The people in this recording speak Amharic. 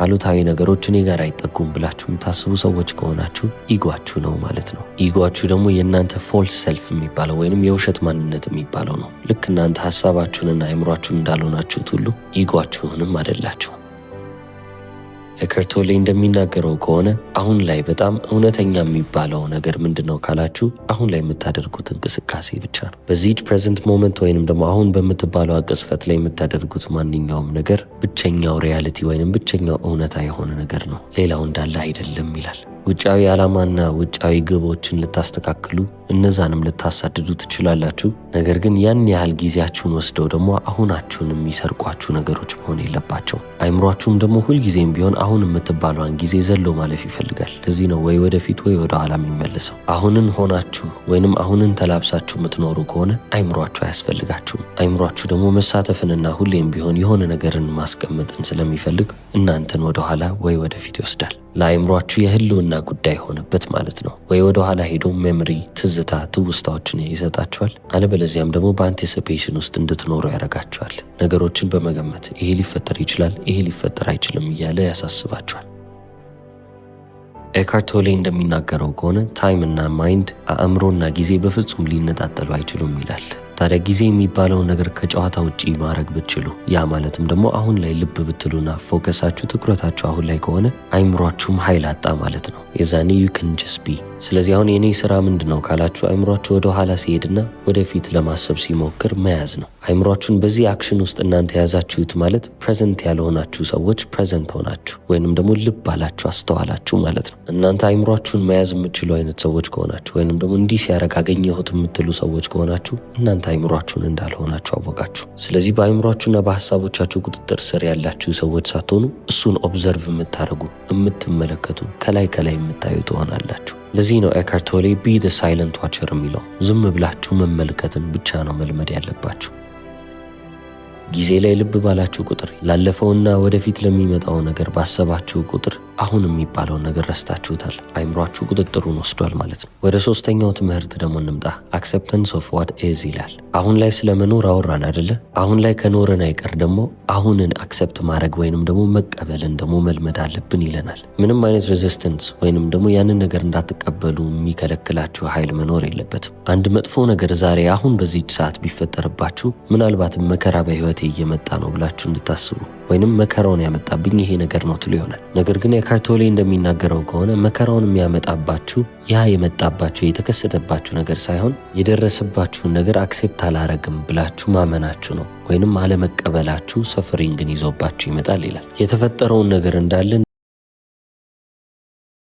አሉታዊ ነገሮች እኔ ጋር አይጠጉም ብላችሁ የምታስቡ ሰዎች ከሆናችሁ ኢጓችሁ ነው ማለት ነው። ኢጓችሁ ደግሞ የእናንተ ፎልስ ሰልፍ የሚባለው ወይንም የውሸት ማንነት የሚባለው ነው። ልክ እናንተ ሀሳባችሁንና አእምሯችሁን እንዳልሆናችሁት ሁሉ ኢጓችሁንም አይደላችሁ። ኤከርት ቶሌ እንደሚናገረው ከሆነ አሁን ላይ በጣም እውነተኛ የሚባለው ነገር ምንድነው ካላችሁ አሁን ላይ የምታደርጉት እንቅስቃሴ ብቻ ነው። በዚህ ፕሬዘንት ሞመንት ወይንም ደግሞ አሁን በምትባለው ቅጽበት ላይ የምታደርጉት ማንኛውም ነገር ብቸኛው ሪያሊቲ ወይንም ብቸኛው እውነታ የሆነ ነገር ነው። ሌላው እንዳለ አይደለም ይላል። ውጫዊ ዓላማና ውጫዊ ግቦችን ልታስተካክሉ እነዛንም ልታሳድዱ ትችላላችሁ። ነገር ግን ያን ያህል ጊዜያችሁን ወስደው ደግሞ አሁናችሁን የሚሰርቋችሁ ነገሮች መሆን የለባቸው። አይምሯችሁም ደግሞ ሁልጊዜም ቢሆን አሁን የምትባሏን ጊዜ ዘሎ ማለፍ ይፈልጋል። ለዚህ ነው ወይ ወደፊት ወይ ወደ ኋላ የሚመልሰው። አሁንን ሆናችሁ ወይንም አሁንን ተላብሳችሁ የምትኖሩ ከሆነ አይምሯችሁ አያስፈልጋችሁም። አይምሯችሁ ደግሞ መሳተፍንና ሁሌም ቢሆን የሆነ ነገርን ማስቀመጥን ስለሚፈልግ እናንተን ወደ ኋላ ወይ ወደፊት ይወስዳል። ለአይምሯችሁ የህልውና ጉዳይ ሆነበት ማለት ነው። ወይ ወደ ኋላ ሄዶ ሜሞሪ፣ ትዝታ፣ ትውስታዎችን ይሰጣችኋል። አለበለዚያም ደግሞ በአንቲሲፔሽን ውስጥ እንድትኖሩ ያደርጋችኋል። ነገሮችን በመገመት ይሄ ሊፈጠር ይችላል፣ ይሄ ሊፈጠር አይችልም እያለ ያሳስባችኋል። ኤከርት ቶሌ እንደሚናገረው ከሆነ ታይም እና ማይንድ አእምሮና ጊዜ በፍጹም ሊነጣጠሉ አይችሉም ይላል። ታዲያ ጊዜ የሚባለውን ነገር ከጨዋታ ውጪ ማድረግ ብትችሉ፣ ያ ማለትም ደግሞ አሁን ላይ ልብ ብትሉና ፎከሳችሁ ትኩረታችሁ አሁን ላይ ከሆነ አይምሯችሁም ኃይል አጣ ማለት ነው። የዛኔ you can just be። ስለዚህ አሁን የኔ ስራ ምንድነው ካላችሁ አይምሯችሁ ወደ ኋላ ሲሄድና ወደፊት ለማሰብ ሲሞክር መያዝ ነው። አይምሯችሁን በዚህ አክሽን ውስጥ እናንተ ያዛችሁት ማለት ፕሬዘንት ያልሆናችሁ ሰዎች ፕሬዘንት ሆናችሁ ወይንም ደግሞ ልብ አላችሁ አስተዋላችሁ ማለት ነው። እናንተ አይምሯችሁን መያዝ የምትችሉ አይነት ሰዎች ከሆናችሁ ወይንም ደግሞ እንዲህ ሲያደርግ አገኘሁት የምትሉ ሰዎች ከሆናችሁ እናንተ አይምሯችሁን እንዳልሆናችሁ አወቃችሁ። ስለዚህ በአይምሯችሁና በሐሳቦቻችሁ ቁጥጥር ስር ያላችሁ ሰዎች ሳትሆኑ እሱን ኦብዘርቭ የምታደርጉ የምትመለከቱ ከላይ የምታዩ ትሆናላችሁ። ለዚህ ነው ኤከርት ቶሌ ቢ ዘ ሳይለንት ዋቸር የሚለው። ዝም ብላችሁ መመልከትን ብቻ ነው መልመድ ያለባችሁ። ጊዜ ላይ ልብ ባላችሁ ቁጥር ላለፈውና ወደፊት ለሚመጣው ነገር ባሰባችሁ ቁጥር አሁን የሚባለው ነገር ረስታችሁታል። አይምሯችሁ ቁጥጥሩን ወስዷል ማለት ነው። ወደ ሶስተኛው ትምህርት ደግሞ እንምጣ። አክሰፕተንስ ኦፍ ዋት ኢዝ ይላል። አሁን ላይ ስለመኖር አወራን አይደለ? አሁን ላይ ከኖረን አይቀር ደግሞ አሁንን አክሰፕት ማድረግ ወይንም ደግሞ መቀበልን ደግሞ መልመድ አለብን ይለናል። ምንም አይነት ሬዚስተንስ ወይንም ደግሞ ያንን ነገር እንዳትቀበሉ የሚከለክላችሁ ኃይል መኖር የለበትም። አንድ መጥፎ ነገር ዛሬ አሁን በዚህ ሰዓት ቢፈጠርባችሁ ምናልባትም መከራ በህይወቴ እየመጣ ነው ብላችሁ እንድታስቡ ወይንም መከራውን ያመጣብኝ ይሄ ነገር ነው ትሉ ይሆናል። ነገር ግን ኤከርት ቶሌ እንደሚናገረው ከሆነ መከራውን የሚያመጣባችሁ ያ የመጣባችሁ የተከሰተባችሁ ነገር ሳይሆን የደረሰባችሁን ነገር አክሴፕት አላረግም ብላችሁ ማመናችሁ ነው ወይንም አለመቀበላችሁ ሰፈሪንግን ይዞባችሁ ይመጣል ይላል። የተፈጠረውን ነገር እንዳለ